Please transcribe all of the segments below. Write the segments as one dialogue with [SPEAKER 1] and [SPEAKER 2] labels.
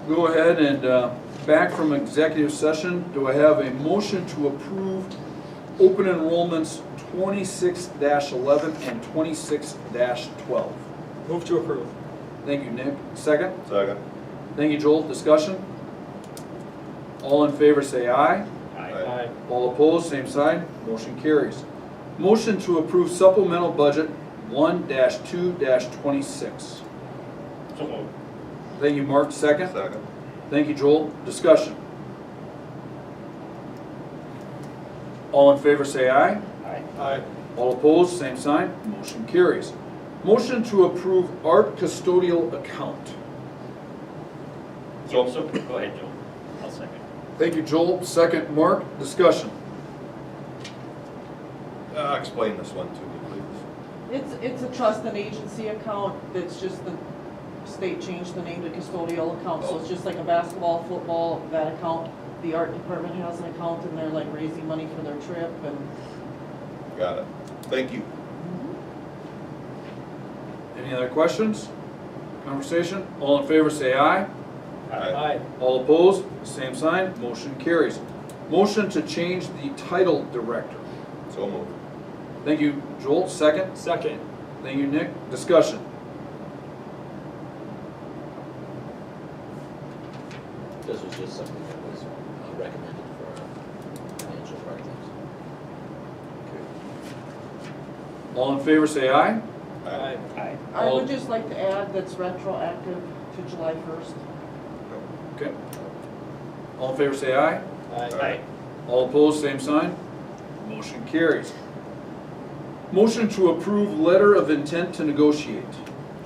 [SPEAKER 1] go ahead and, back from executive session, do I have a motion to approve open enrollments 26-11 and 26-12?
[SPEAKER 2] Move to approve.
[SPEAKER 1] Thank you, Nick. Second?
[SPEAKER 3] Second.
[SPEAKER 1] Thank you, Joel. Discussion? All in favor say aye.
[SPEAKER 2] Aye.
[SPEAKER 1] All opposed, same sign. Motion carries. Motion to approve supplemental budget 1-2-26.
[SPEAKER 4] So moved.
[SPEAKER 1] Thank you, Mark. Second?
[SPEAKER 3] Second.
[SPEAKER 1] Thank you, Joel. Discussion? All in favor say aye.
[SPEAKER 4] Aye.
[SPEAKER 2] Aye.
[SPEAKER 1] All opposed, same sign. Motion carries. Motion to approve art custodial account.
[SPEAKER 4] So go ahead, Joe. I'll second.
[SPEAKER 1] Thank you, Joel. Second, Mark. Discussion?
[SPEAKER 3] Explain this one to me, please.
[SPEAKER 5] It's a trust and agency account that's just the state changed the name to custodial account, so it's just like a basketball, football, that account. The art department has an account and they're like raising money for their trip and.
[SPEAKER 3] Got it. Thank you.
[SPEAKER 1] Any other questions? Conversation? All in favor say aye.
[SPEAKER 2] Aye.
[SPEAKER 1] All opposed, same sign. Motion carries. Motion to change the title director.
[SPEAKER 3] So moved.
[SPEAKER 1] Thank you, Joel. Second.
[SPEAKER 2] Second.
[SPEAKER 1] Thank you, Nick. Discussion?
[SPEAKER 6] This was just something that was recommended for our financial part of things.
[SPEAKER 1] All in favor say aye.
[SPEAKER 2] Aye.
[SPEAKER 4] Aye.
[SPEAKER 5] I
[SPEAKER 1] All-
[SPEAKER 5] would just like to add that's retroactive to July 1st.
[SPEAKER 1] Okay. All in favor say aye.
[SPEAKER 4] Aye.
[SPEAKER 1] All opposed, same sign. Motion carries. Motion to approve letter of intent to negotiate.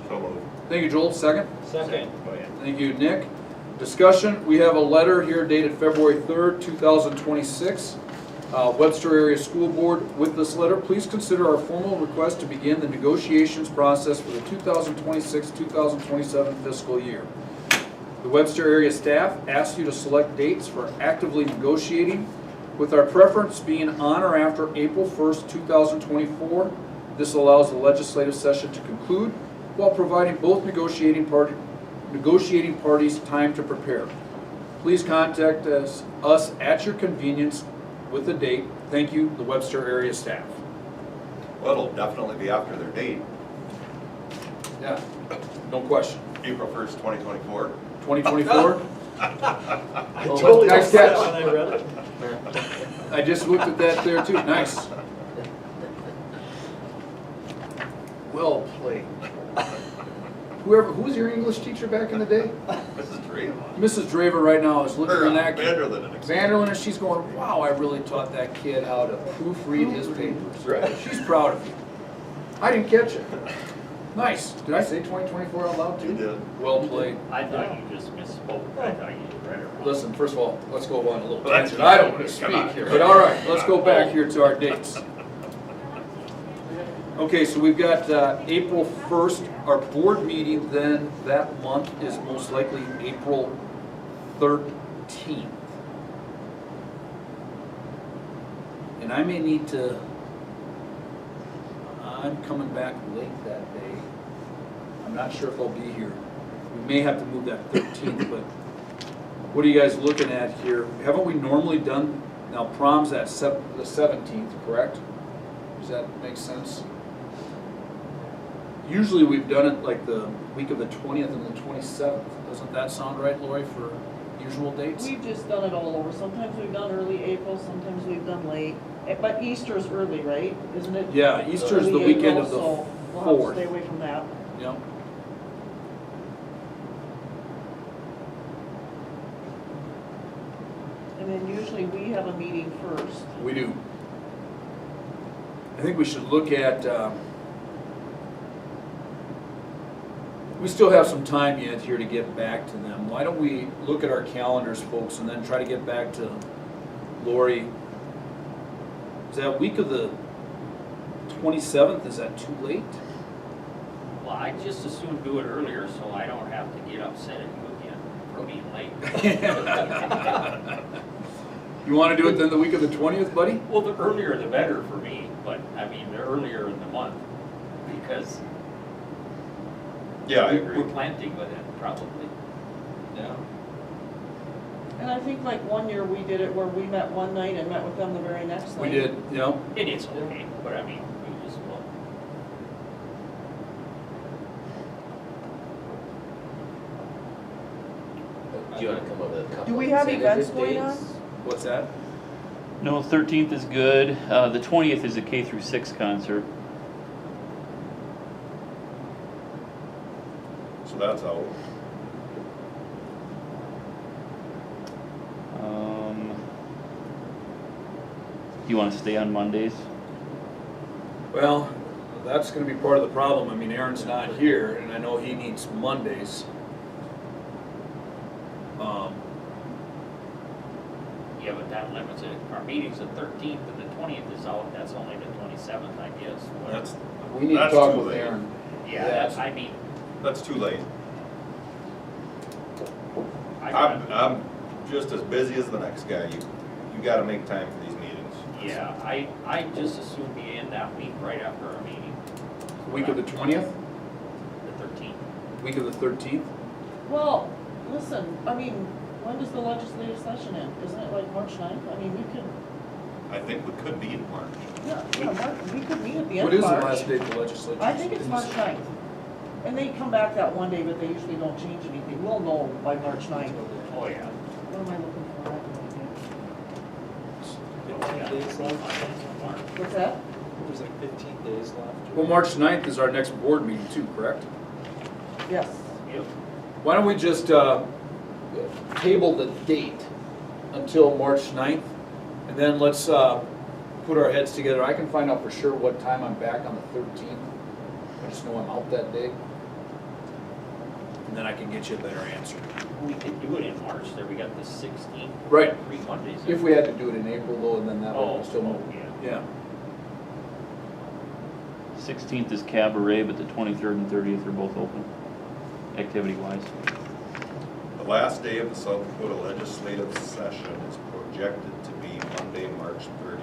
[SPEAKER 3] So moved.
[SPEAKER 1] Thank you, Joel. Second.
[SPEAKER 2] Second.
[SPEAKER 4] Go ahead.
[SPEAKER 1] Thank you, Nick. Discussion, we have a letter here dated February 3rd, 2026. Webster Area School Board, with this letter, please consider our formal request to begin the negotiations process for the 2026-2027 fiscal year. The Webster area staff asks you to select dates for actively negotiating, with our preference being on or after April 1st, 2024. This allows the legislative session to conclude while providing both negotiating parties time to prepare. Please contact us at your convenience with the date. Thank you, the Webster area staff.
[SPEAKER 3] Well, it'll definitely be after their date,
[SPEAKER 1] Yeah, no question.
[SPEAKER 3] April 1st, 2024.
[SPEAKER 1] 2024?
[SPEAKER 2] I
[SPEAKER 1] Oh,
[SPEAKER 2] totally
[SPEAKER 1] nice
[SPEAKER 2] missed that
[SPEAKER 1] catch.
[SPEAKER 2] when I read it.
[SPEAKER 1] I just looked at that there too. Nice. Well played. Who was your English teacher back in the day?
[SPEAKER 3] Mrs. Drake.
[SPEAKER 1] Mrs. Draver right now is looking at that.
[SPEAKER 3] Vanderlyn.
[SPEAKER 1] Vanderlyn, and she's going, wow, I really taught that kid how to proofread his papers.
[SPEAKER 3] Right.
[SPEAKER 1] She's proud of you. I didn't catch it. Nice. Did I say 2024 out loud too?
[SPEAKER 3] You did.
[SPEAKER 1] Well played.
[SPEAKER 4] I thought you just misspoke. I thought you read it wrong.
[SPEAKER 1] Listen, first of all, let's go on a little
[SPEAKER 3] Let's
[SPEAKER 1] tangent.
[SPEAKER 3] keep
[SPEAKER 1] I don't
[SPEAKER 3] going.
[SPEAKER 1] want to
[SPEAKER 3] Come on.
[SPEAKER 1] speak here, but all right, let's go back here to our dates. Okay, so we've got April 1st, our board meeting then that month is most likely April 13th. And I may need to, I'm coming back late that day. I'm not sure if I'll be here. We may have to move that 13th, but what are you guys looking at here? Haven't we normally done, now prom's at the 17th, correct? Does that make sense? Usually we've done it like the week of the 20th and the 27th. Doesn't that sound right, Lori, for usual dates?
[SPEAKER 5] We've just done it all over. Sometimes we've done early April, sometimes we've done late. But Easter's early, right? Isn't it?
[SPEAKER 1] Yeah, Easter's the
[SPEAKER 5] Early
[SPEAKER 1] weekend
[SPEAKER 5] April,
[SPEAKER 1] of the
[SPEAKER 5] so we'll have to
[SPEAKER 1] 4th.
[SPEAKER 5] stay away from that.
[SPEAKER 1] Yep.
[SPEAKER 5] And then usually we have a meeting first.
[SPEAKER 1] We do. I think we should look at, we still have some time yet here to get back to them. Why don't we look at our calendars, folks, and then try to get back to Lori? Is that week of the 27th, is that too late?
[SPEAKER 4] Well, I just as soon do it earlier so I don't have to get upset at you again for being late.
[SPEAKER 1] You want to do it then the week of the 20th, buddy?
[SPEAKER 4] Well, the earlier the better for me, but I mean, the earlier in the month, because
[SPEAKER 3] Yeah, I agree.
[SPEAKER 4] we're planting with it probably.
[SPEAKER 1] Yeah.
[SPEAKER 5] And I think like one year we did it where we met one night and met with them the very next night.
[SPEAKER 1] We did, you know,
[SPEAKER 4] And it's okay, but I mean, we just, well,
[SPEAKER 6] Do you wanna come up with a couple?
[SPEAKER 5] Do we have
[SPEAKER 6] tentative
[SPEAKER 5] events going on?
[SPEAKER 6] dates?
[SPEAKER 1] what's that?
[SPEAKER 7] No, 13th is good. The 20th is a K through 6 concert.
[SPEAKER 3] So that's out.
[SPEAKER 7] Do you want to stay on Mondays?
[SPEAKER 1] Well, that's gonna be part of the problem. I mean, Aaron's not here, and I know he needs Mondays.
[SPEAKER 4] yeah, but that limits it. Our meeting's the 13th and the 20th is out, that's only the 27th, I guess.
[SPEAKER 3] That's,
[SPEAKER 1] We need to
[SPEAKER 3] That's
[SPEAKER 1] talk
[SPEAKER 3] too
[SPEAKER 1] with
[SPEAKER 3] late.
[SPEAKER 1] Aaron.
[SPEAKER 4] Yeah, that's, I mean,
[SPEAKER 3] that's too late.
[SPEAKER 4] I,
[SPEAKER 3] I'm just as busy as the next guy. You gotta make time for these meetings.
[SPEAKER 4] yeah, I just assume be in that week right after our meeting.
[SPEAKER 1] Week of the 20th,
[SPEAKER 4] The 13th.
[SPEAKER 1] week of the 13th.
[SPEAKER 5] Well, listen, I mean, when does the legislative session end? Isn't it like March 9th? I mean, we could,
[SPEAKER 3] I think we could be in March.
[SPEAKER 5] we could meet at the end
[SPEAKER 1] What
[SPEAKER 5] of
[SPEAKER 1] is the
[SPEAKER 5] March.
[SPEAKER 1] last date the legislature?
[SPEAKER 5] I think it's March 9th. And they come back that one day, but they usually don't change anything. We'll know by March 9th.
[SPEAKER 4] Oh, yeah.
[SPEAKER 5] What am I looking for? I have no idea.
[SPEAKER 2] 15 days left.
[SPEAKER 5] What's that?
[SPEAKER 2] There's like 15 days left.
[SPEAKER 1] Well, March 9th is our next board meeting too, correct?
[SPEAKER 5] Yes.
[SPEAKER 4] Yep.
[SPEAKER 1] Why don't we just table the date until March 9th, and then let's put our heads together. I can find out for sure what time I'm back on the 13th. I just know I'm out that day. And then I can get you a better answer.
[SPEAKER 4] We could do it in March, there we got the 16th.
[SPEAKER 1] Right.
[SPEAKER 4] 3 Mondays.
[SPEAKER 1] If we had to do it in April though, and then that
[SPEAKER 4] Oh,
[SPEAKER 1] would still move.
[SPEAKER 4] yeah.
[SPEAKER 1] Yeah.
[SPEAKER 7] 16th is cabaret, but the 23rd and 30th are both open, activity-wise.
[SPEAKER 3] The last day of the South Dakota legislative session is projected to be Monday, March 30th.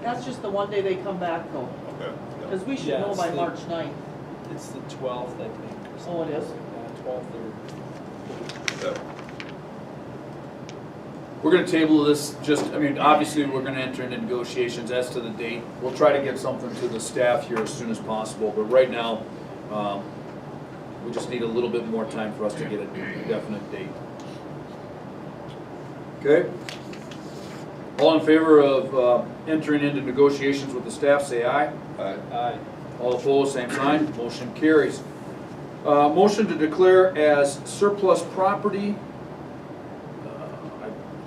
[SPEAKER 5] That's just the one day they come back though.
[SPEAKER 3] Okay.
[SPEAKER 5] Because we should
[SPEAKER 2] Yeah,
[SPEAKER 5] know
[SPEAKER 2] it's
[SPEAKER 5] by
[SPEAKER 2] the-
[SPEAKER 5] March 9th.
[SPEAKER 2] It's the 12th, I think. Or
[SPEAKER 5] Oh, it
[SPEAKER 2] something
[SPEAKER 5] is?
[SPEAKER 2] like that, 12th or.
[SPEAKER 3] Yep.
[SPEAKER 1] We're gonna table this, just, I mean, obviously, we're gonna enter into negotiations as to the date. We'll try to get something to the staff here as soon as possible, but right now, we just need a little bit more time for us to get a definite date. Okay? All in favor of entering into negotiations with the staff, say aye.
[SPEAKER 2] Aye.
[SPEAKER 1] All opposed, same sign, motion carries. Motion to declare as surplus property.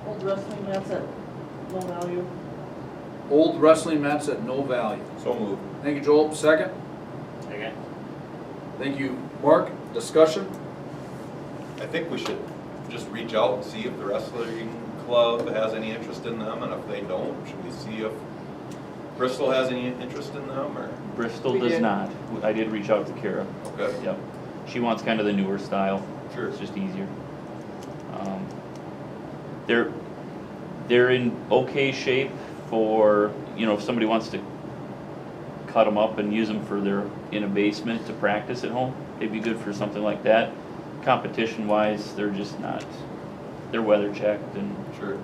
[SPEAKER 5] Old wrestling mats at no value.
[SPEAKER 1] Old wrestling mats at no value.
[SPEAKER 3] So moved.
[SPEAKER 1] Thank you, Joel. Second.
[SPEAKER 4] Again,
[SPEAKER 1] Thank you, Mark. Discussion?
[SPEAKER 3] I think we should just reach out and see if the wrestling club has any interest in them, and if they don't, should we see if Bristol has any interest in them, or?
[SPEAKER 7] Bristol
[SPEAKER 5] We
[SPEAKER 7] does
[SPEAKER 5] did.
[SPEAKER 7] not. I did reach out to Kara.
[SPEAKER 3] Okay,
[SPEAKER 7] Yep. She wants kind of the newer style.
[SPEAKER 3] sure.
[SPEAKER 7] It's just easier. They're in okay shape for, you know, if somebody wants to cut them up and use them for in a basement to practice at home, they'd be good for something like that. Competition wise, they're just not, they're weather checked and
[SPEAKER 3] Sure.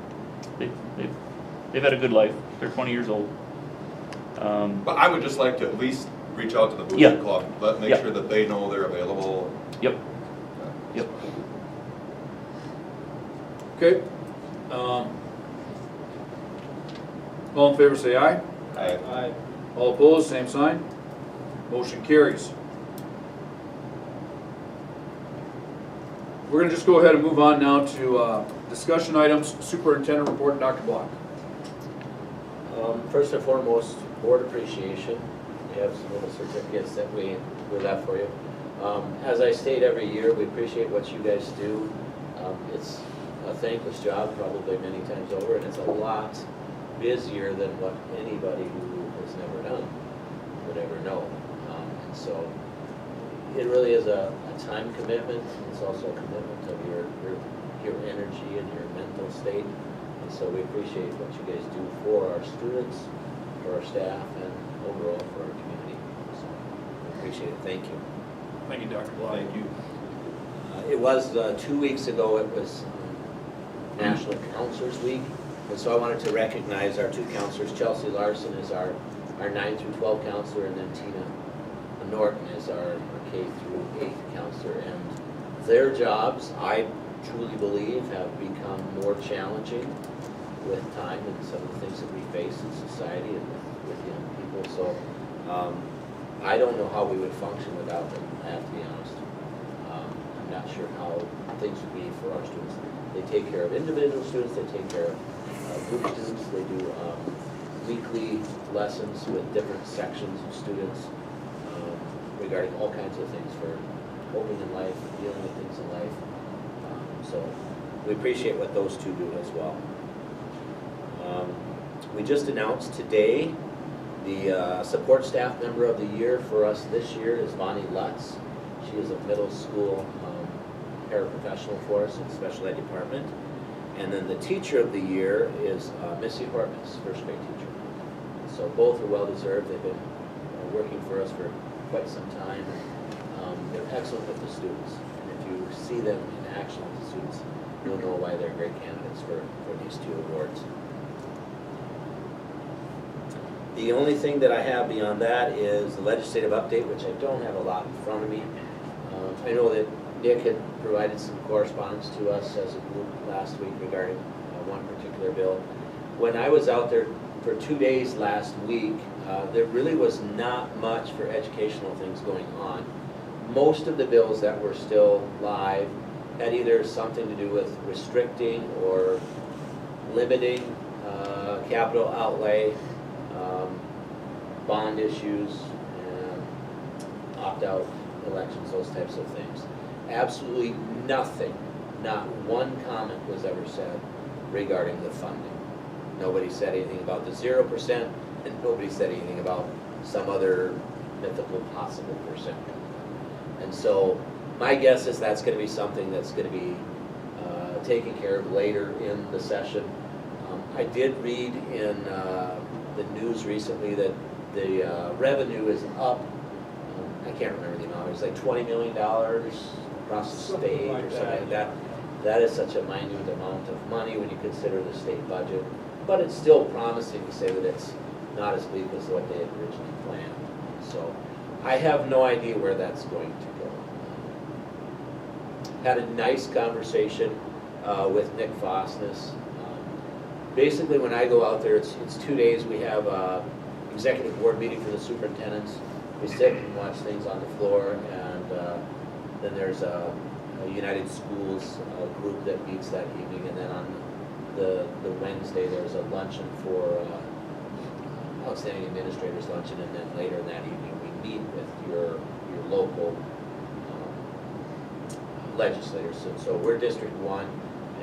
[SPEAKER 7] they've had a good life. They're 20 years old.
[SPEAKER 3] But I would just like to at least reach out to the
[SPEAKER 7] Yeah.
[SPEAKER 3] Booster Club, make
[SPEAKER 7] Yeah.
[SPEAKER 3] sure that they know they're available.
[SPEAKER 7] Yep, yep.
[SPEAKER 1] Okay. All in favor, say aye.
[SPEAKER 2] Aye.
[SPEAKER 1] All opposed, same sign. Motion carries. We're gonna just go ahead and move on now to discussion items. Superintendent report, Dr. Block.
[SPEAKER 6] First and foremost, board appreciation. We have some little certificates that we left for you. As I state every year, we appreciate what you guys do. It's a thankless job probably many times over, and it's a lot busier than what anybody who has never done would ever know. And so it really is a time commitment. It's also a commitment of your energy and your mental state. And so we appreciate what you guys do for our students, for our staff, and overall for our community. So we appreciate it. Thank you.
[SPEAKER 1] Thank you, Dr. Block.
[SPEAKER 3] Thank you.
[SPEAKER 6] It was 2 weeks ago, it was National Counselors Week. And so I wanted to recognize our two counselors. Chelsea Larson is our 9 through 12 counselor, and then Tina Norton is our K through 8 counselor. And their jobs, I truly believe, have become more challenging with time and some of the things that we face in society and with young people. So I don't know how we would function without them, I have to be honest. I'm not sure how things would be for our students. They take care of individual students, they take care of group students, they do weekly lessons with different sections of students regarding all kinds of things for coping in life, dealing with things in life. So we appreciate what those two do as well. We just announced today the support staff member of the year for us this year is Vonnie Lutz. She is a middle school paraprofessional for us in the special ed department. And then the teacher of the year is Missy Hortness, first grade teacher. So both are well deserved. They've been working for us for quite some time. They're excellent with the students. And if you see them in action with the students, you'll know why they're great candidates for these two awards. The only thing that I have beyond that is the legislative update, which I don't have a lot in front of me. I know that Nick had provided some correspondence to us as a group last week regarding one particular bill. When I was out there for 2 days last week, there really was not much for educational things going on. Most of the bills that were still live had either something to do with restricting or limiting capital outlay, bond issues, opt-out elections, those types of things. Absolutely nothing, not one comment was ever said regarding the funding. Nobody said anything about the 0%, and nobody said anything about some other mythical possible percent. And so my guess is that's going to be something that's going to be taken care of later in the session. I did read in the news recently that the revenue is up. I can't remember the amount. It was like $20 million across the state or something like that. That is such a minute amount of money when you consider the state budget. But it's still promising to say that it's not as bleak as what they had originally planned. So I have no idea where that's going to go. Had a nice conversation with Nick Fosness. Basically, when I go out there, it's 2 days. We have executive board meeting for the superintendents. We sit and watch things on the floor, and then there's a United Schools group that meets that evening, and then on the Wednesday there's a luncheon for outstanding administrators luncheon, and then later in that evening we meet with your local legislators. So we're District 1,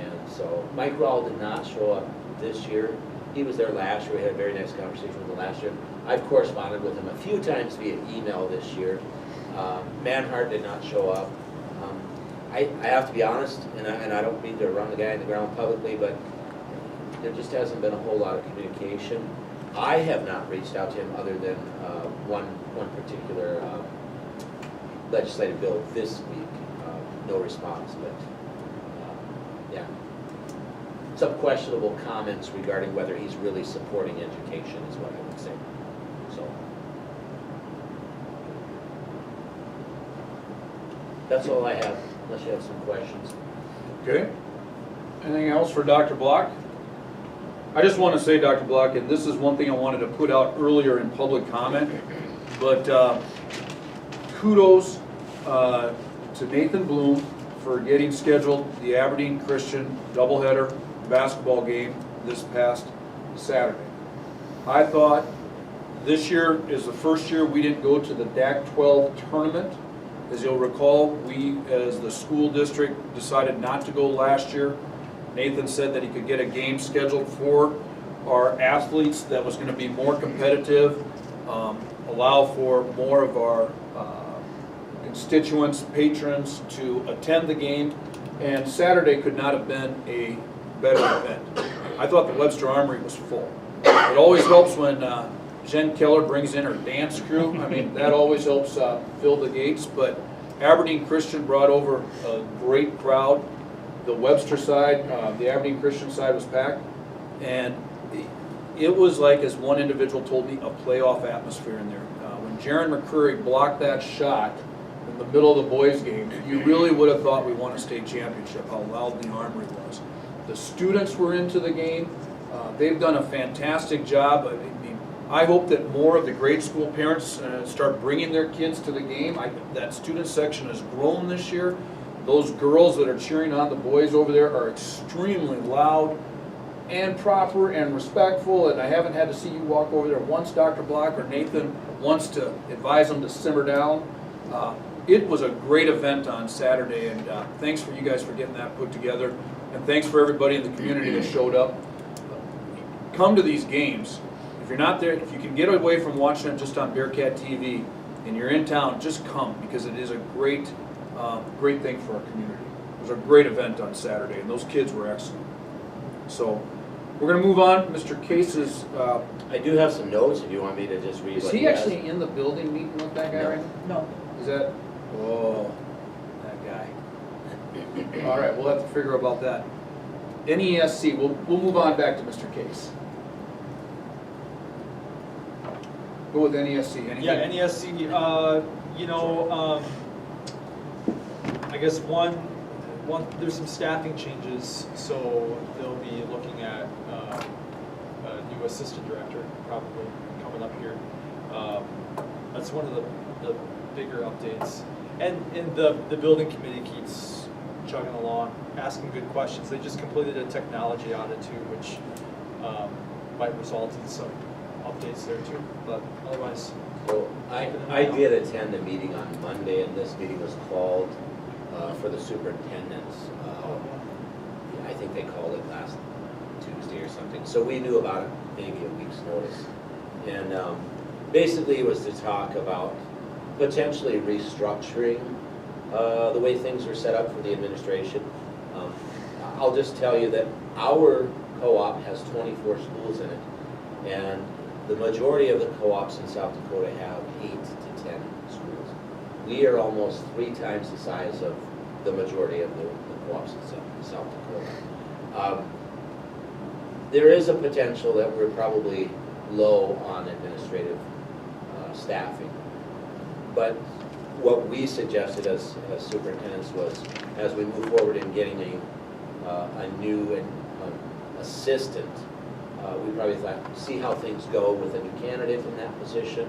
[SPEAKER 6] and so Mike Rawl did not show up this year. He was there last year. We had a very nice conversation with him last year. I've corresponded with him a few times via email this year. Manhart did not show up. I have to be honest, and I don't mean to run the guy in the ground publicly, but there just hasn't been a whole lot of communication. I have not reached out to him other than one particular legislative bill this week. No response, but yeah. Some questionable comments regarding whether he's really supporting education is what I would say. So that's all I have, unless you have some questions.
[SPEAKER 1] Okay. Anything else for Dr. Block? I just want to say, Dr. Block, and this is one thing I wanted to put out earlier in public comment, but kudos to Nathan Bloom for getting scheduled the Aberdeen Christian doubleheader basketball game this past Saturday. I thought this year is the first year we didn't go to the DAC-12 tournament. As you'll recall, we as the school district decided not to go last year. Nathan said that he could get a game scheduled for our athletes that was going to be more competitive, allow for more of our constituents, patrons to attend the game, and Saturday could not have been a better event. I thought the Webster Armory was full. It always helps when Jen Keller brings in her dance crew. I mean, that always helps fill the gates, but Aberdeen Christian brought over a great crowd, the Webster side, the Aberdeen Christian side was packed, and it was like, as one individual told me, a playoff atmosphere in there. When Jaron McCurry blocked that shot in the middle of the boys' game, you really would have thought we won a state championship, how loud the Armory was. The students were into the game. They've done a fantastic job. I hope that more of the grade school parents start bringing their kids to the game. That student section has grown this year. Those girls that are cheering on the boys over there are extremely loud and proper and respectful, and I haven't had to see you walk over there once, Dr. Block or Nathan, wants to advise them to simmer down. It was a great event on Saturday, and thanks for you guys for getting that put together, and thanks for everybody in the community that showed up. Come to these games. If you're not there, if you can get away from watching it just on Bearcat TV and you're in town, just come, because it is a great, great thing for our community. It was a great event on Saturday, and those kids were excellent. So we're going to move on. Mr. Case is,
[SPEAKER 6] I do have some notes if you want me to just read
[SPEAKER 1] is
[SPEAKER 6] what
[SPEAKER 1] he
[SPEAKER 6] has.
[SPEAKER 1] actually in the building meeting with that guy
[SPEAKER 6] No.
[SPEAKER 1] right now?
[SPEAKER 5] No.
[SPEAKER 1] Is that, oh, that guy. All right, we'll have to figure about that. NESC, we'll move on back to Mr. Case. Go with NESC. Anything?
[SPEAKER 2] Yeah, NESC, I guess one, there's some staffing changes, so they'll be looking at a new assistant director probably coming up here. That's one of the bigger updates. And the building committee keeps chugging along, asking good questions. They just completed a technology audit too, which might result in some updates there too, but otherwise.
[SPEAKER 6] So I did attend a meeting on Monday, and this meeting was called for the superintendents. I think they called it last Tuesday or something. So we knew about it maybe a week's notice. And basically it was to talk about potentially restructuring the way things are set up for the administration. I'll just tell you that our co-op has 24 schools in it, and the majority of the co-ops in South Dakota have 8 to 10 schools. We are almost 3 times the size of the majority of the co-ops in South Dakota. There is a potential that we're probably low on administrative staffing. But what we suggested as superintendents was, as we move forward in getting a new assistant, we probably thought, see how things go with a new candidate in that position,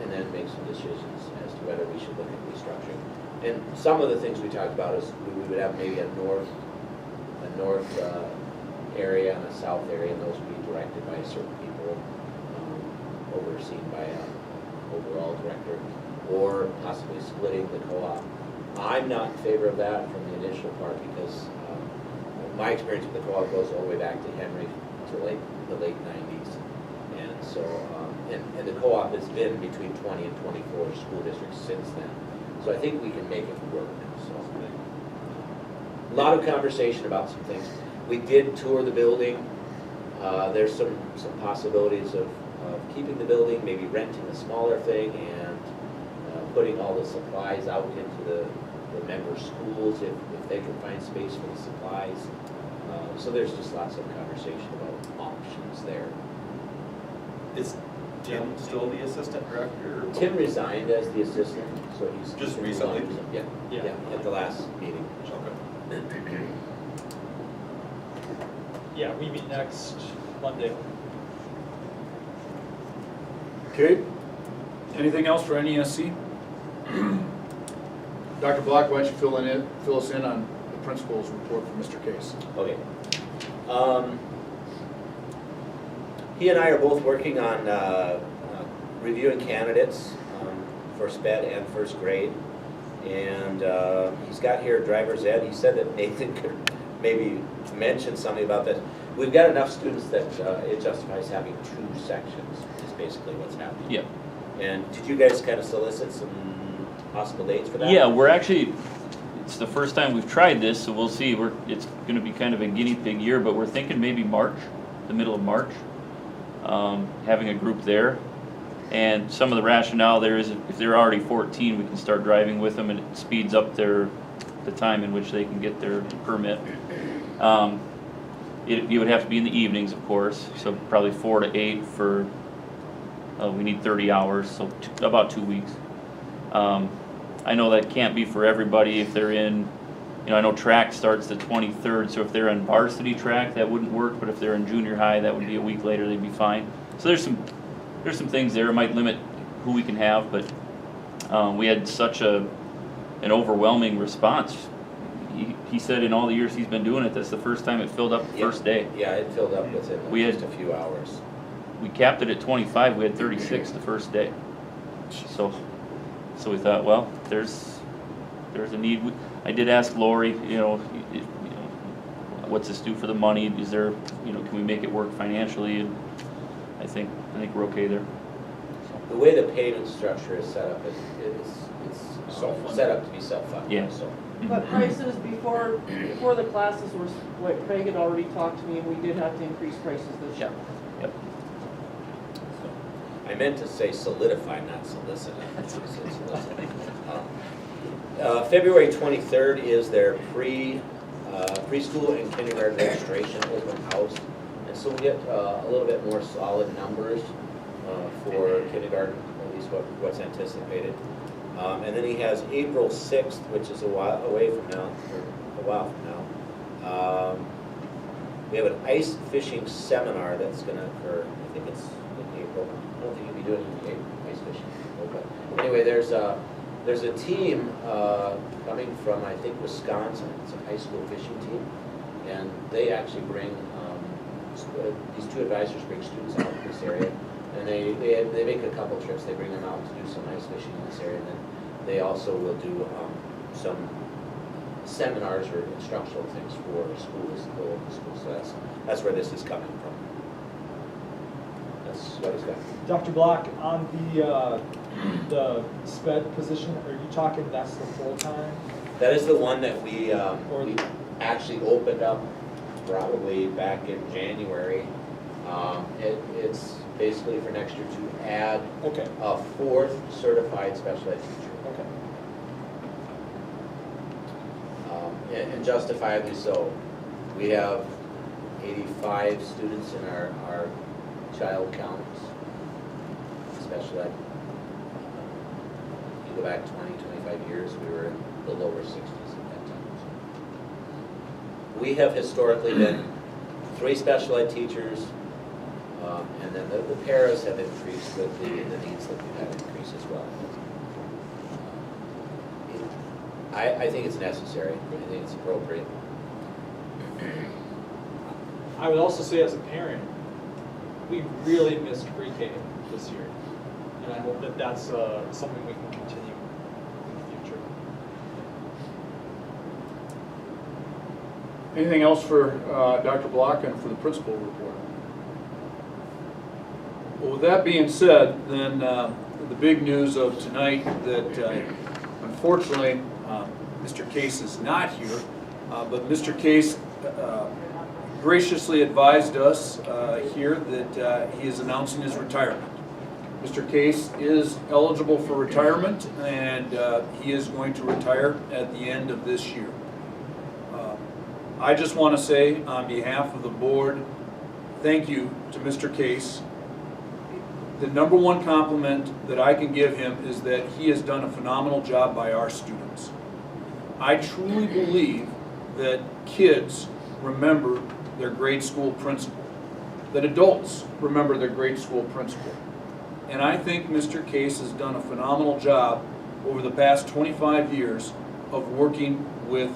[SPEAKER 6] and then make some decisions as to whether we should look at restructuring. And some of the things we talked about is we would have maybe a north area and a south area, and those would be directed by certain people, overseen by an overall director, or possibly splitting the co-op. I'm not in favor of that from the initial part, because my experience with the co-op goes all the way back to Henry to the late 90s. And so, and the co-op has been between 20 and 24 school districts since then. So I think we can make it work. So a lot of conversation about some things. We did tour the building. There's some possibilities of keeping the building, maybe renting a smaller thing, and putting all the supplies out into the member schools if they can find space for the supplies. So there's just lots of conversation about options there.
[SPEAKER 3] Is Tim still the assistant director? Or
[SPEAKER 6] Tim resigned as the assistant, so he's.
[SPEAKER 3] Just recently?
[SPEAKER 6] Yeah, at the last meeting.
[SPEAKER 3] Okay.
[SPEAKER 2] Yeah, we meet next Monday.
[SPEAKER 1] Okay. Anything else for NESC? Dr. Block, why don't you fill us in on the principal's report from Mr. Case?
[SPEAKER 6] Okay. He and I are both working on reviewing candidates for SPED and first grade. And he's got here driver's ed. He said that Nathan could maybe mention something about that. We've got enough students that it justifies having 2 sections, is basically what's happening.
[SPEAKER 7] Yeah.
[SPEAKER 6] And did you guys kind of solicit some possible dates for that?
[SPEAKER 7] Yeah, we're actually, it's the first time we've tried this, so we'll see. It's gonna be kind of a guinea pig year, but we're thinking maybe March, the middle of March, having a group there. And some of the rationale there is if they're already 14, we can start driving with them, and it speeds up their the time in which they can get their permit. You would have to be in the evenings, of course, so probably 4 to 8 for, we need 30 hours, so about 2 weeks. I know that can't be for everybody if they're in, I know track starts the 23rd, so if they're in varsity track, that wouldn't work, but if they're in junior high, that would be a week later, they'd be fine. So there's some things there, it might limit who we can have, but we had such an overwhelming response. He said in all the years he's been doing it, that's the first time it filled up the first day.
[SPEAKER 6] Yeah, it filled up within
[SPEAKER 7] We had-
[SPEAKER 6] just a few hours.
[SPEAKER 7] We capped it at 25, we had 36 the first day. So we thought, well, there's a need. I did ask Lori, what's this do for the money? Is there, can we make it work financially? And I think we're okay there.
[SPEAKER 6] The way the payment structure is set up, it's
[SPEAKER 1] Self-funded.
[SPEAKER 6] set up to be self-funded,
[SPEAKER 7] Yeah.
[SPEAKER 6] so.
[SPEAKER 5] But prices before the classes were, what Craig had already talked to me, and we did have to increase prices this year.
[SPEAKER 7] Yep.
[SPEAKER 6] I meant to say solidify, not solicit. February 23rd is their preschool and kindergarten registration open house. And so we get a little bit more solid numbers for kindergarten, at least what's anticipated. And then he has April 6th, which is a while from now. We have an ice fishing seminar that's gonna occur, I think it's in April. I don't think you'll be doing ice fishing, but anyway, there's a team coming from, I think, Wisconsin. It's a high school fishing team, and they actually bring these two advisors bring students out to this area, and they make a couple trips. They bring them out to do some ice fishing in this area, and then they also will do some seminars or instructional things for schools, the local schools. So that's where this is coming from. That's what he's got.
[SPEAKER 2] Dr. Block, on the sped position, are you talking that's the full-time?
[SPEAKER 6] That is the one that we
[SPEAKER 2] Or-
[SPEAKER 6] actually opened up probably back in January. It's basically for next year to add
[SPEAKER 2] Okay,
[SPEAKER 6] a fourth certified special ed teacher.
[SPEAKER 2] okay.
[SPEAKER 6] And justifiably so. We have 85 students in our child counts, special ed. You go back 20, 25 years, we were in the lower 60s at that time. We have historically been 3 special ed teachers, and then the paras have increased with the needs that we've had increase as well. I think it's necessary, I think it's appropriate.
[SPEAKER 2] I would also say as a parent, we really missed pre-K this year. And I hope that that's something we can continue in the future.
[SPEAKER 1] Anything else for Dr. Block and for the principal report? Well, with that being said, then the big news of tonight that unfortunately Mr. Case is not here, but Mr. Case graciously advised us here that he is announcing his retirement. Mr. Case is eligible for retirement, and he is going to retire at the end of this year. I just want to say on behalf of the board, thank you to Mr. Case. The number one compliment that I can give him is that he has done a phenomenal job by our students. I truly believe that kids remember their grade school principal, that adults remember their grade school principal. And I think Mr. Case has done a phenomenal job over the past 25 years of working with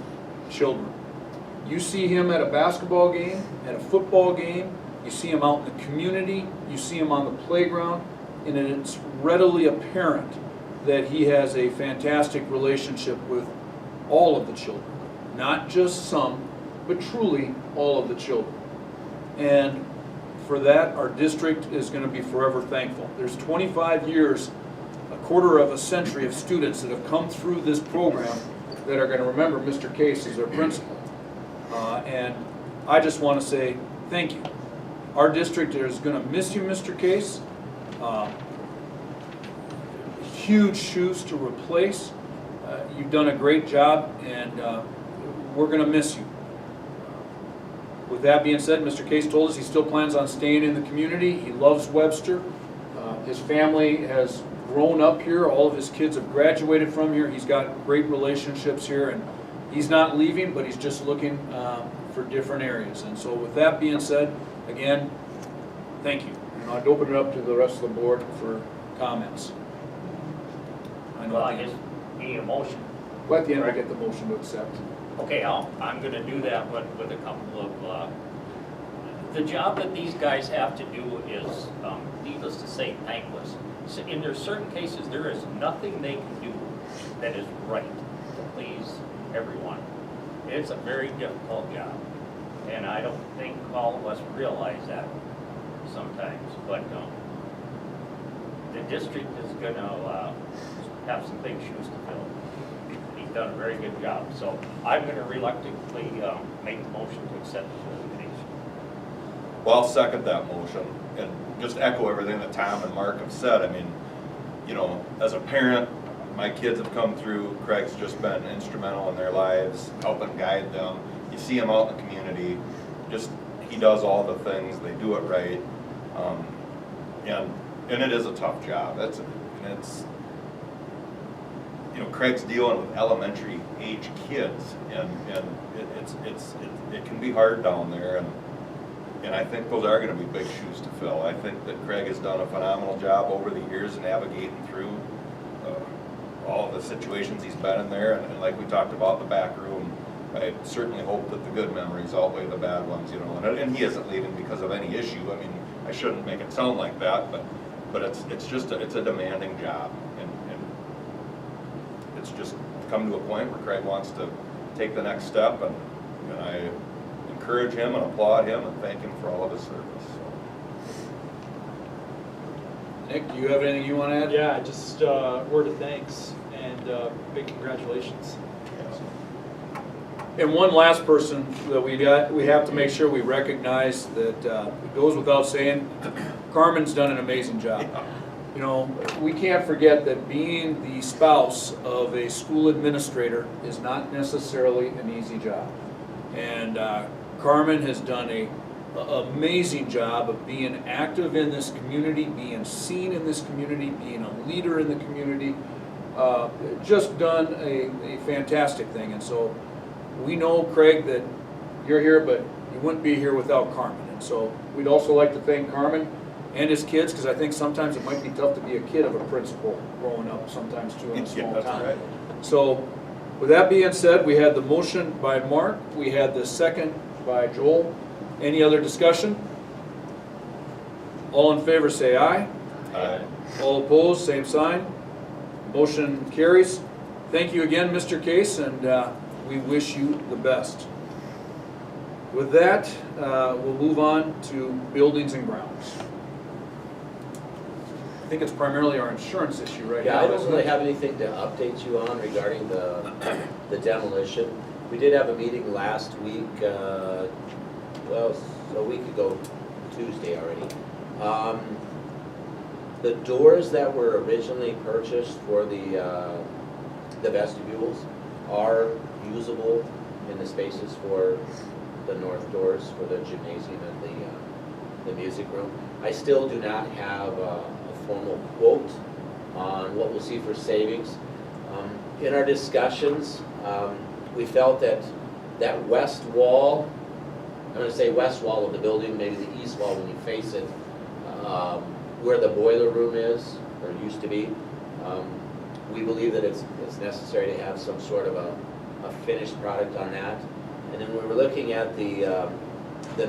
[SPEAKER 1] children. You see him at a basketball game, at a football game, you see him out in the community, you see him on the playground, and it's readily apparent that he has a fantastic relationship with all of the children. Not just some, but truly all of the children. And for that, our district is going to be forever thankful. There's 25 years, a quarter of a century of students that have come through this program that are going to remember Mr. Case as their principal. And I just want to say thank you. Our district is going to miss you, Mr. Case. Huge shoes to replace. you've done a great job, and we're gonna miss you. With that being said, Mr. Case told us he still plans on staying in the community. He loves Webster. His family has grown up here. All of his kids have graduated from here. He's got great relationships here, and he's not leaving, but he's just looking for different areas. And so with that being said, again, thank you. And I'd open it up to the rest of the board for comments. I know
[SPEAKER 4] Well,
[SPEAKER 1] at
[SPEAKER 4] I
[SPEAKER 1] the
[SPEAKER 4] guess
[SPEAKER 1] end,
[SPEAKER 4] we need a motion.
[SPEAKER 1] well, at the end I get the motion to accept.
[SPEAKER 4] Okay, I'm gonna do that with a couple of, the job that these guys have to do is, needless to say, thankless. So in there's certain cases, there is nothing they can do that is right to please everyone. It's a very difficult job, and I don't think all of us realize that sometimes, but, the district is gonna, have some big shoes to fill. He's done a very good job, so I'm gonna reluctantly, make the motion to accept the resignation.
[SPEAKER 3] Well, I'll second that motion and just echo everything that Tom and Mark have said. I mean, you know, as a parent, my kids have come through, Craig's just been instrumental in their lives, helping guide them. You see him out in the community, just, he does all the things, they do it right. And it is a tough job. It's, you know, Craig's dealing with elementary age kids, and it can be hard down there, and I think those are gonna be big shoes to fill. I think that Craig has done a phenomenal job over the years navigating through all of the situations he's been in there, and like we talked about the back room, I certainly hope that the good memories outweigh the bad ones, you know, and he isn't leaving because of any issue. I mean, I shouldn't make it sound like that, but it's just it's a demanding job, and it's just come to a point where Craig wants to take the next step, and I encourage him and applaud him and thank him for all of his service. So.
[SPEAKER 1] Nick, do you have anything you want to add?
[SPEAKER 2] Yeah, just word of thanks and big congratulations.
[SPEAKER 1] And one last person that we have to make sure we recognize that it goes without saying, Carmen's done an amazing job. You know, we can't forget that being the spouse of a school administrator is not necessarily an easy job. And Carmen has done an amazing job of being active in this community, being seen in this community, being a leader in the community. Just done a fantastic thing. And so we know, Craig, that you're here, but you wouldn't be here without Carmen. And so we'd also like to thank Carmen and his kids, because I think sometimes it might be tough to be a kid of a principal growing up sometimes too in a small
[SPEAKER 3] That's
[SPEAKER 1] town.
[SPEAKER 3] right.
[SPEAKER 1] So with that being said, we had the motion by Mark, we had the second by Joel. Any other discussion? All in favor say aye.
[SPEAKER 3] Aye.
[SPEAKER 1] All opposed, same sign. Motion carries. Thank you again, Mr. Case, and we wish you the best. With that, we'll move on to buildings and grounds. I think it's primarily our insurance issue right now.
[SPEAKER 6] Yeah, I don't
[SPEAKER 1] isn't
[SPEAKER 6] really
[SPEAKER 1] it?
[SPEAKER 6] have anything to update you on regarding the demolition. We did have a meeting last week, well, a week ago, Tuesday already. The doors that were originally purchased for the vestibules are usable in the spaces for the north doors for the gymnasium and the music room. I still do not have a formal quote on what we'll see for savings. In our discussions, we felt that that west wall, I'm going to say west wall of the building, maybe the east wall when you face it, where the boiler room is, or used to be, we believe that it's necessary to have some sort of a finished product on that. And then when we're looking at the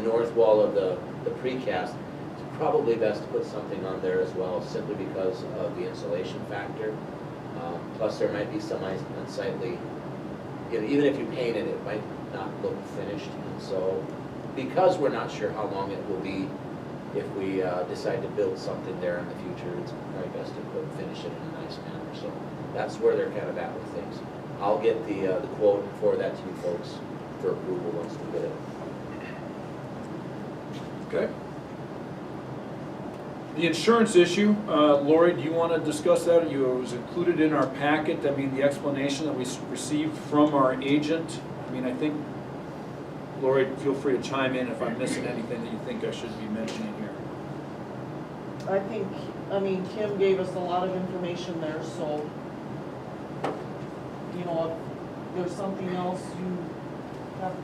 [SPEAKER 6] north wall of the precast, it's probably best to put something on there as well, simply because of the insulation factor. Plus there might be some unsightly, you know, even if you paint it, it might not look finished. And so because we're not sure how long it will be, if we decide to build something there in the future, it's probably best to finish it in a nice manner. So that's where they're kind of at with things. I'll get the quote and forward that to you folks for approval once we get it.
[SPEAKER 1] Okay. The insurance issue, Lori, do you want to discuss that? It was included in our packet. I mean, the explanation that we received from our agent. I mean, I think, Lori, feel free to chime in if I'm missing anything that you think I should be mentioning here.
[SPEAKER 5] I think, I mean, Kim gave us a lot of information there, so, you know, if there's something else you have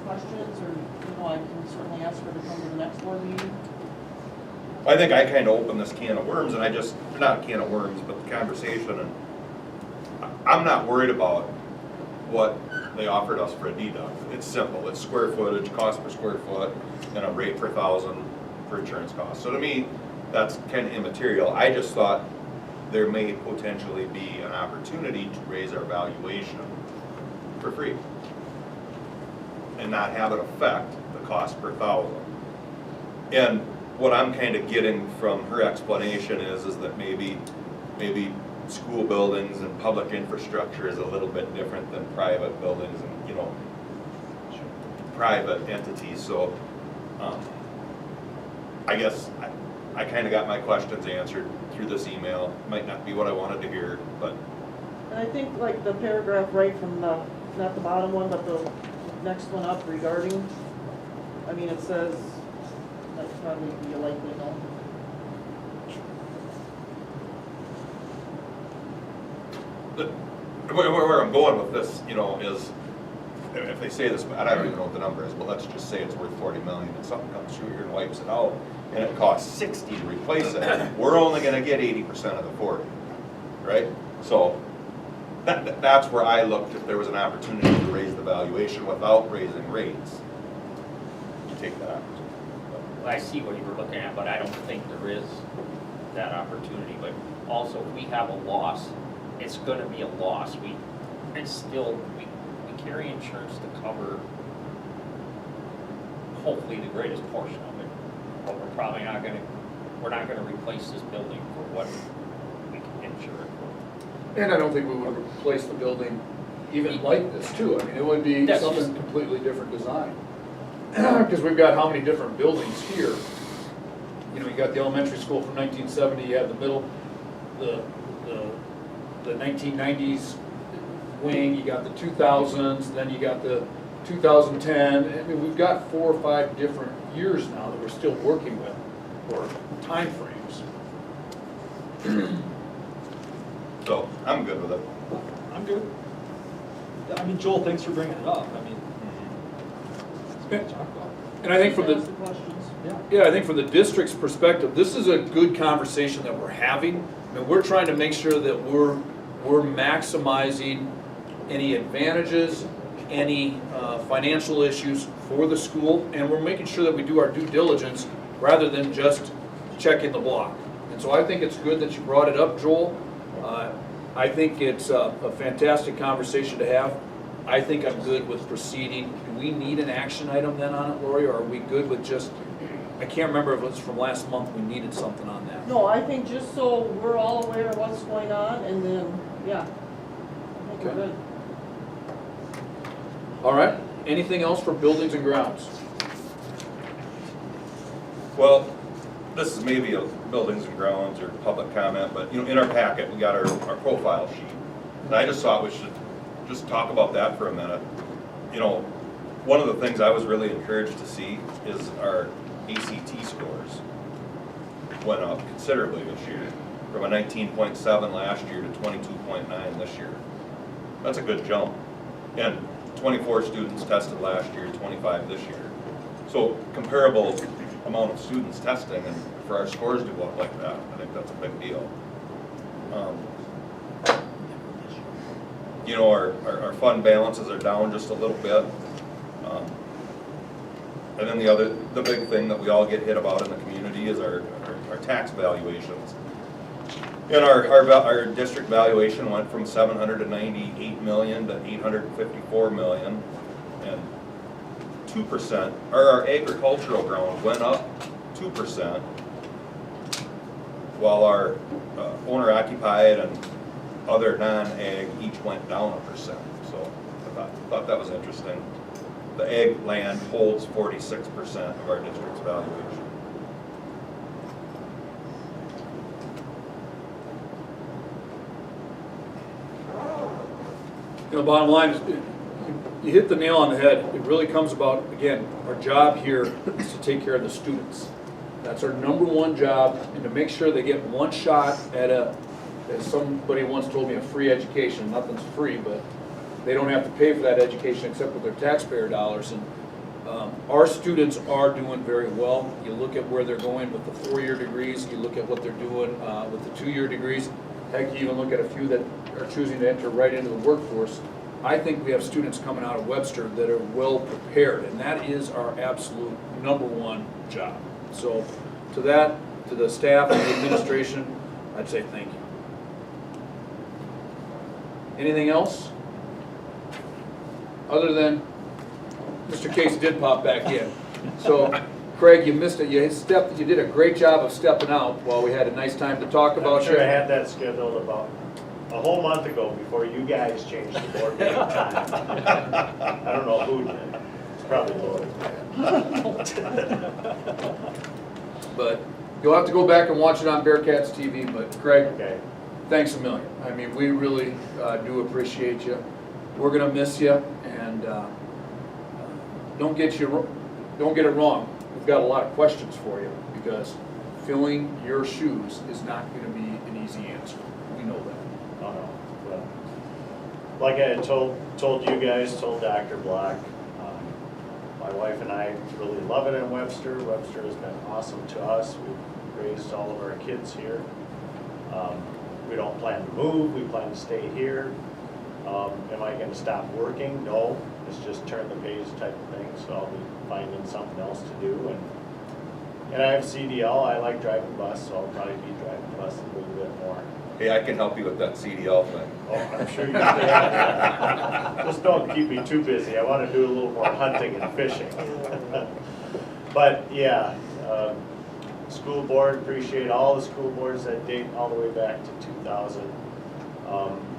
[SPEAKER 5] questions, or, you know, I can certainly ask her to come to the next board meeting.
[SPEAKER 3] I think I kind of opened this can of worms, and not a can of worms, but the conversation, and I'm not worried about what they offered us for a deduct. It's simple, it's square footage, cost per square foot, and a rate per thousand for insurance costs. So to me, that's kind of immaterial. I just thought there may potentially be an opportunity to raise our valuation for free and not have it affect the cost per thousand. And what I'm kind of getting from her explanation is that maybe school buildings and public infrastructure is a little bit different than private buildings and, you know, private entities. So I guess I kind of got my questions answered through this email. Might not be what I wanted to hear, but
[SPEAKER 5] And I think like the paragraph right from the, not the bottom one, but the next one up regarding, I mean, it says, that's probably be a likely no.
[SPEAKER 3] where I'm going with this, you know, is if they say this, I don't even know what the number is, but let's just say it's worth 40 million and something comes through here and wipes it out, and it costs 60 to replace it, we're only gonna get 80% of the 40, right? So that's where I looked, if there was an opportunity to raise the valuation without raising rates, you take that opportunity.
[SPEAKER 4] I see what you were looking at, but I don't think there is that opportunity. But also, if we have a loss, it's gonna be a loss. We carry insurance to cover hopefully the greatest portion of it. But we're not gonna replace this building for what we can insure it for.
[SPEAKER 1] And I don't think we would replace the building even like this too. I mean, it would be
[SPEAKER 4] That's
[SPEAKER 1] something
[SPEAKER 4] just-
[SPEAKER 1] completely different design. Because we've got how many different buildings here? You know, you got the elementary school from 1970, you have the middle, the 1990s wing, you got the 2000s, then you got the 2010. I mean, we've got 4 or 5 different years now that we're still working with, or timeframes.
[SPEAKER 3] So I'm good with it.
[SPEAKER 2] I'm good. I mean, Joel, thanks for bringing it up. I mean, it's good to talk about.
[SPEAKER 1] And I think from
[SPEAKER 5] Ask
[SPEAKER 1] the,
[SPEAKER 5] the questions.
[SPEAKER 1] yeah, I think from the district's perspective, this is a good conversation that we're having. I mean, we're trying to make sure that we're maximizing any advantages, any financial issues for the school, and we're making sure that we do our due diligence rather than just checking the block. And so I think it's good that you brought it up, Joel. I think it's a fantastic conversation to have. I think I'm good with proceeding. Do we need an action item then on it, Lori, or are we good with just, I can't remember if it was from last month, we needed something on that.
[SPEAKER 5] No, I think just so we're all aware of what's going on, and then, yeah, I think we're
[SPEAKER 1] Okay.
[SPEAKER 5] good.
[SPEAKER 1] All right, anything else for buildings and grounds?
[SPEAKER 3] Well, this is maybe a buildings and grounds or public comment, but you know, in our packet, we got our profile sheet. And I just thought we should just talk about that for a minute. You know, one of the things I was really encouraged to see is our ACT scores went up considerably this year, from a 19.7 last year to 22.9 this year. That's a good jump. And 24 students tested last year, 25 this year. So comparable amount of students testing, and for our scores to go up like that, I think that's a big deal. You know, our fund balances are down just a little bit. And then the big thing that we all get hit about in the community is our tax valuations. And our district valuation went from 798 million to 854 million, and 2%, or our agricultural ground went up 2%, while our owner occupied and other non-ag each went down 1%. So I thought that was interesting. The ag land holds 46% of our district's valuation.
[SPEAKER 1] Bottom line is, you hit the nail on the head. It really comes about, again, our job here is to take care of the students. That's our number one job, and to make sure they get one shot at as somebody once told me, a free education. Nothing's free, but they don't have to pay for that education except with their taxpayer dollars. And our students are doing very well. You look at where they're going with the 4-year degrees, you look at what they're doing with the 2-year degrees. Heck, you even look at a few that are choosing to enter right into the workforce. I think we have students coming out of Webster that are well prepared, and that is our absolute number one job. So to that, to the staff and the administration, I'd say thank you. Anything else? Other than Mr. Case did pop back in. So Craig, you missed it. You did a great job of stepping out while we had a nice time to talk about
[SPEAKER 8] I'm
[SPEAKER 1] you.
[SPEAKER 8] sure I had that scheduled about a whole month ago before you guys changed the board meeting time. I don't know who did. It's probably Lori.
[SPEAKER 1] But you'll have to go back and watch it on Bearcats TV. But Craig,
[SPEAKER 8] Okay.
[SPEAKER 1] thanks a million. I mean, we really do appreciate you. We're gonna miss you, and don't get it wrong. We've got a lot of questions for you because filling your shoes is not gonna be an easy answer. We know that.
[SPEAKER 8] Oh, no. But like I had told you guys, told Dr. Black, my wife and I really love it in Webster. Webster has been awesome to us. We've raised all of our kids here. We don't plan to move. We plan to stay here. Am I going to stop working? No. It's just turn the page type of thing. So I'll be finding something else to do. And I have CDL. I like driving bus, so I'll probably be driving bus a little bit more.
[SPEAKER 3] Hey, I can help you with that CDL thing.
[SPEAKER 8] Oh, I'm sure you can. Just don't keep me too busy. I want to do a little more hunting and fishing. But yeah, school board, appreciate all the school boards that date all the way back to 2000.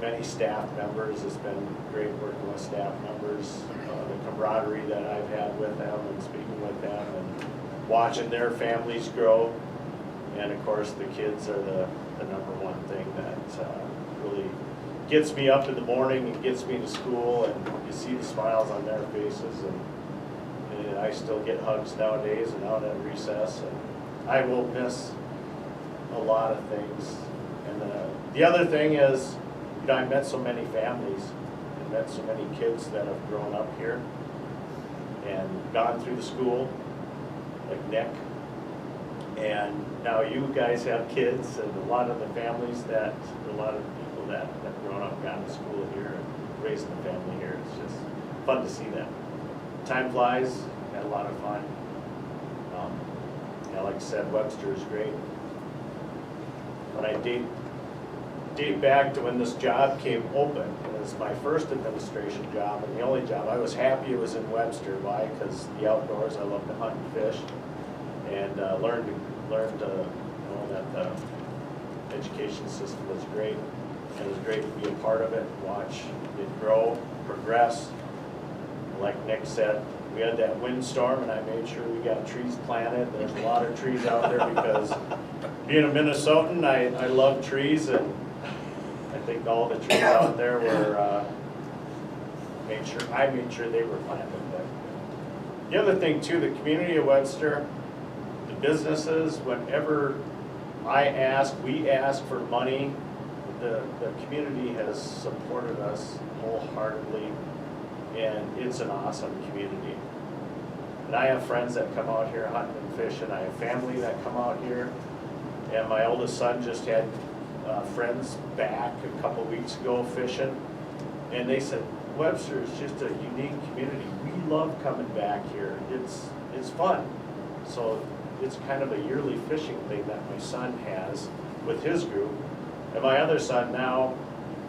[SPEAKER 8] Many staff members, it's been great working with staff members. The camaraderie that I've had with them and speaking with them and watching their families grow. And of course, the kids are the number one thing that really gets me up in the morning and gets me to school, and you see the smiles on their faces, and I still get hugs nowadays and out at recess, and I will miss a lot of things. And the other thing is, I met so many families and met so many kids that have grown up here and gone through the school, like Nick. And now you guys have kids, and a lot of the families that, a lot of people that have grown up, gone to school here, and raised the family here. It's just fun to see that. Time flies, had a lot of fun. Like I said, Webster is great. But I date back to when this job came open. It was my first administration job, and the only job I was happy it was in Webster. Why? Because the outdoors, I love to hunt and fish, and learned to know that the education system was great. And it was great to be a part of it, watch it grow, progress. Like Nick said, we had that windstorm, and I made sure we got trees planted. There's a lot of trees out there because being a Minnesotan, I love trees, and I think all the trees out there were I made sure they were planted. But the other thing too, the community of Webster, the businesses, whenever we ask for money, the community has supported us wholeheartedly, and it's an awesome community. And I have friends that come out here hunting and fishing. I have family that come out here, and my oldest son just had friends back a couple weeks ago fishing, and they said Webster is just a unique community. We love coming back here. It's fun. So it's kind of a yearly fishing thing that my son has with his group, and my other son now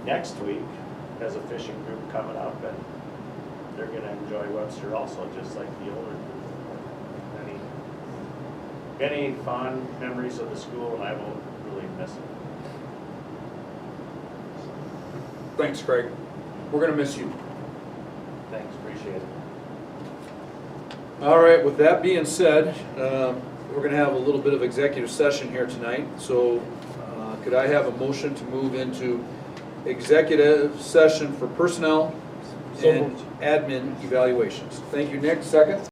[SPEAKER 8] next week has a fishing group coming up, and they're going to enjoy Webster also, just like the older group. Many fond memories of the school, and I will really miss it.
[SPEAKER 1] Thanks, Craig. We're gonna miss you.
[SPEAKER 8] Thanks, appreciate it.
[SPEAKER 1] All right, with that being said, we're gonna have a little bit of executive session here tonight. So could I have a motion to move into executive session for personnel
[SPEAKER 2] So
[SPEAKER 1] and
[SPEAKER 2] moved.
[SPEAKER 1] admin evaluations. Thank you, Nick. Second?